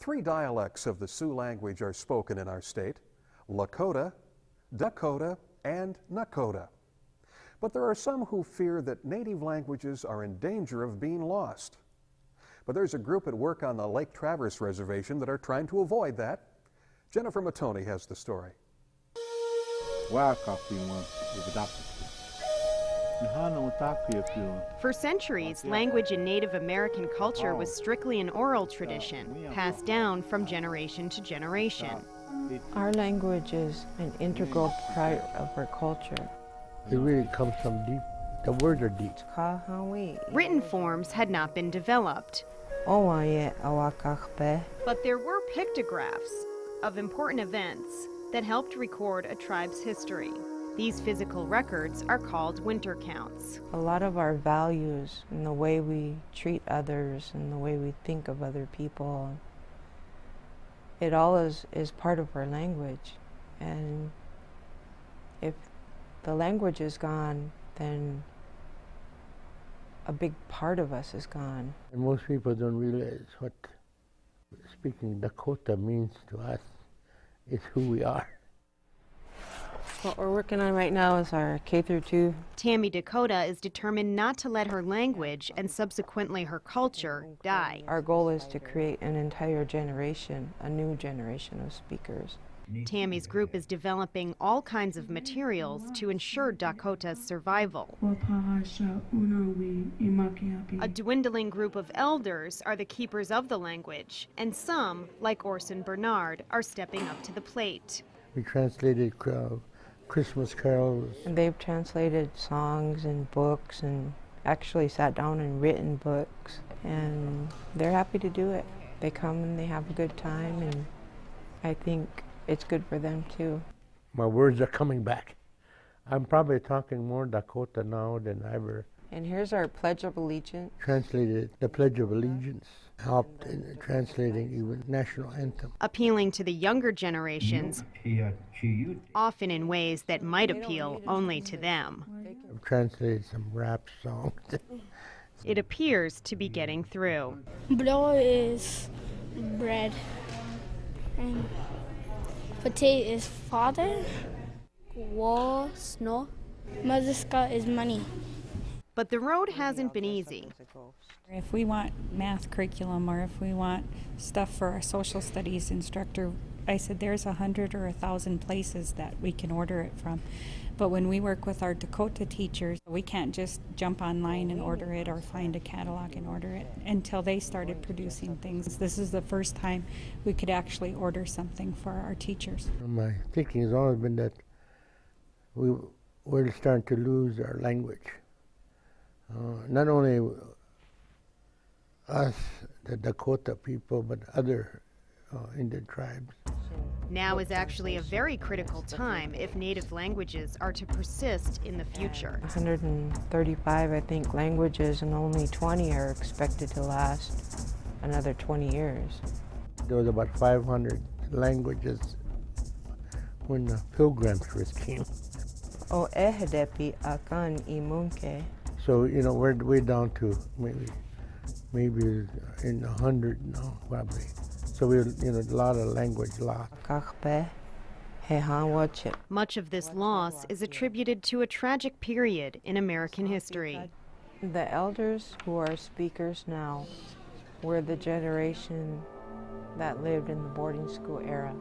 Three dialects of the Sioux language are spoken in our state: Lakota, Dakota, and Nakota. But there are some who fear that native languages are in danger of being lost. But there's a group at work on the Lake Traverse Reservation that are trying to avoid that. Jennifer Mattoni has the story. For centuries, language in Native American culture was strictly an oral tradition, passed down from generation to generation. Our language is an integral part of our culture. It really comes from deep. The words are deep. Written forms had not been developed, but there were pictographs of important events that helped record a tribe's history. These physical records are called winter counts. A lot of our values and the way we treat others and the way we think of other people, it all is part of our language. And if the language is gone, then a big part of us is gone. And most people don't realize what speaking Dakota means to us. It's who we are. What we're working on right now is our K-2. Tammy Dakota is determined not to let her language and subsequently her culture die. Our goal is to create an entire generation, a new generation of speakers. Tammy's group is developing all kinds of materials to ensure Dakota's survival. A dwindling group of elders are the keepers of the language, and some, like Orson Bernard, are stepping up to the plate. We translated Christmas carols. And they've translated songs and books and actually sat down and written books, and they're happy to do it. They come and they have a good time, and I think it's good for them too. My words are coming back. I'm probably talking more Dakota now than ever. And here's our Pledge of Allegiance. Translated the Pledge of Allegiance, helped in translating even national anthem. Appealing to the younger generations, often in ways that might appeal only to them. I've translated some rap songs. It appears to be getting through. Bro is bread, and potato is father. War, snow. Maziska is money. But the road hasn't been easy. If we want math curriculum or if we want stuff for our social studies instructor, I said there's 100 or 1,000 places that we can order it from. But when we work with our Dakota teachers, we can't just jump online and order it or find a catalog and order it until they started producing things. This is the first time we could actually order something for our teachers. My thinking has always been that we're starting to lose our language. Not only us, the Dakota people, but other Indian tribes. Now is actually a very critical time if native languages are to persist in the future. 135, I think, languages, and only 20 are expected to last another 20 years. There was about 500 languages when the Pilgrims first came. O ehedepi akan imunke. So, you know, we're way down to maybe in 100 now, probably. So we, you know, a lot of language lost. Much of this loss is attributed to a tragic period in American history. The elders who are speakers now were the generation that lived in the boarding school era.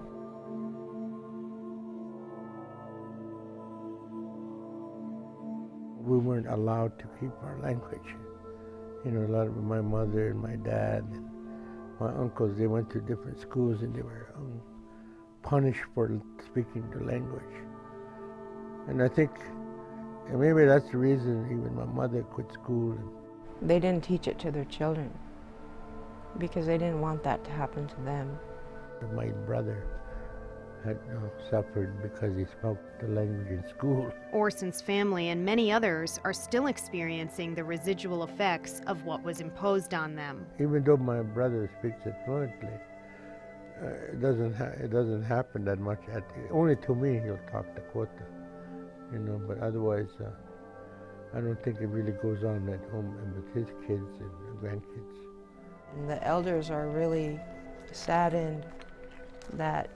We weren't allowed to keep our language. You know, a lot of my mother and my dad and my uncles, they went to different schools and they were punished for speaking the language. And I think maybe that's the reason even my mother quit school. They didn't teach it to their children because they didn't want that to happen to them. My brother had suffered because he spoke the language in school. Orson's family and many others are still experiencing the residual effects of what was imposed on them. Even though my brother speaks it fluently, it doesn't happen that much. Only to me he'll talk Dakota, you know. But otherwise, I don't think it really goes on at home and with his kids and grandkids. And the elders are really saddened that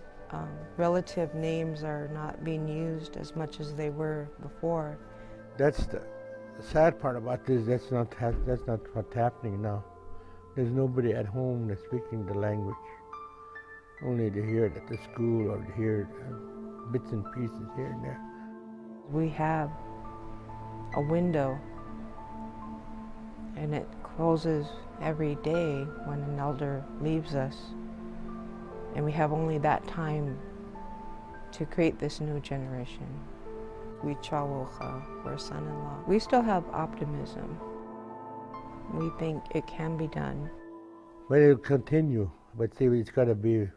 relative names are not being used as much as they were before. That's the sad part about this. That's not what's happening now. There's nobody at home that's speaking the language. Only to hear it at the school or to hear bits and pieces here and there. We have a window, and it closes every day when an elder leaves us. And we have only that time to create this new generation. We chawocha, we're son-in-law. We still have optimism. We think it can be done. But it'll continue. But see, it's got to be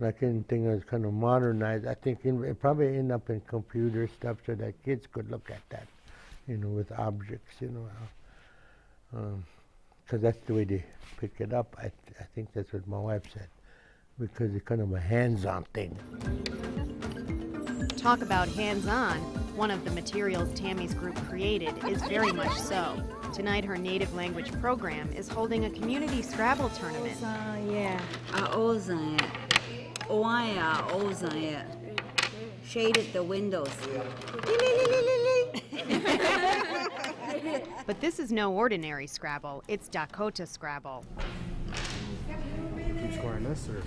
like anything that's kind of modernized. I think it probably end up in computer stuff so that kids could look at that, you know, with objects, you know. Because that's the way they pick it up. I think that's what my wife said. Because it's kind of a hands-on thing. Talk about hands-on. One of the materials Tammy's group created is very much so. Tonight, her native language program is holding a community Scrabble tournament. Shaded the windows. But this is no ordinary Scrabble. It's Dakota Scrabble. Keep scoring this, or?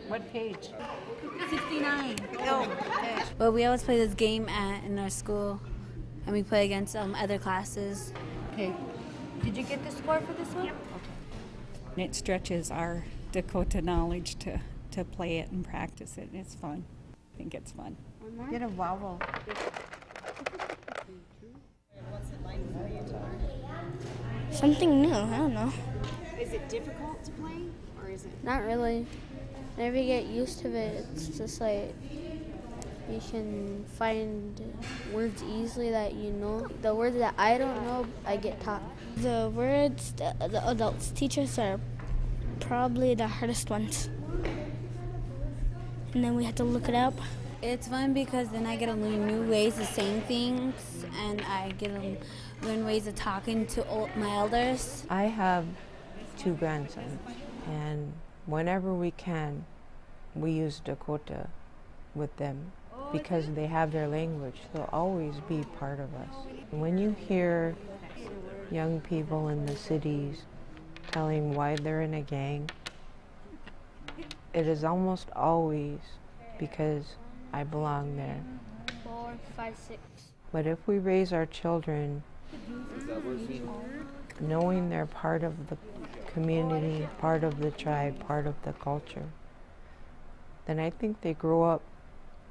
What page? 69. Well, we always play this game in our school, and we play against other classes. Okay. Did you get the score for this one? Yep. And it stretches our Dakota knowledge to play it and practice it. It's fun. I think it's fun. Get a vowel. What's it like for you to learn? Something new, I don't know. Is it difficult to play, or is it? Not really. Whenever you get used to it, it's just like you can find words easily that you know. The words that I don't know, I get taught. The words that the adults teach us are probably the hardest ones. And then we have to look it up. It's fun because then I get to learn new ways of saying things, and I get to learn ways of talking to my elders. I have 2 grandsons, and whenever we can, we use Dakota with them because they have their language. They'll always be part of us. When you hear young people in the cities telling why they're in a gang, it is almost always because I belong there. 4, 5, 6. But if we raise our children knowing they're part of the community, part of the tribe, part of the culture, then I think they grow up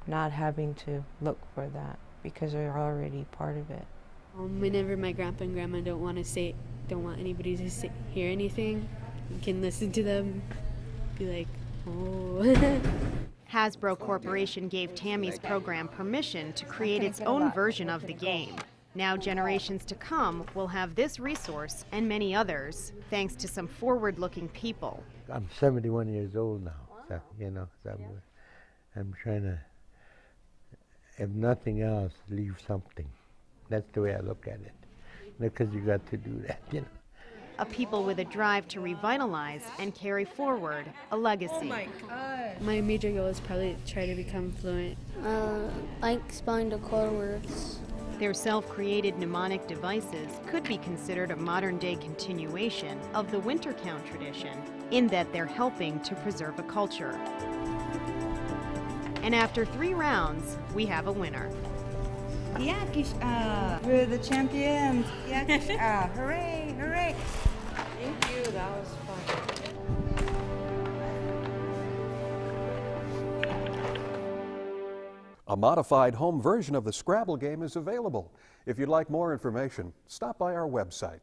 not having to look for that because they're already part of it. Whenever my grandpa and grandma don't want anybody to hear anything, you can listen to them, be like, oh. Hasbro Corporation gave Tammy's program permission to create its own version of the game. Now generations to come will have this resource and many others, thanks to some forward-looking people. I'm 71 years old now, so, you know, so I'm trying to, if nothing else, leave something. That's the way I look at it. Because you got to do that, you know. A people with a drive to revitalize and carry forward a legacy. My major goal is probably to try to become fluent. Like spelling Dakota words. Their self-created mnemonic devices could be considered a modern-day continuation of the winter count tradition, in that they're helping to preserve a culture. And after 3 rounds, we have a winner. We're the champions. Hooray, hooray. Thank you, that was fun. A modified home version of the Scrabble game is available. If you'd like more information, stop by our website.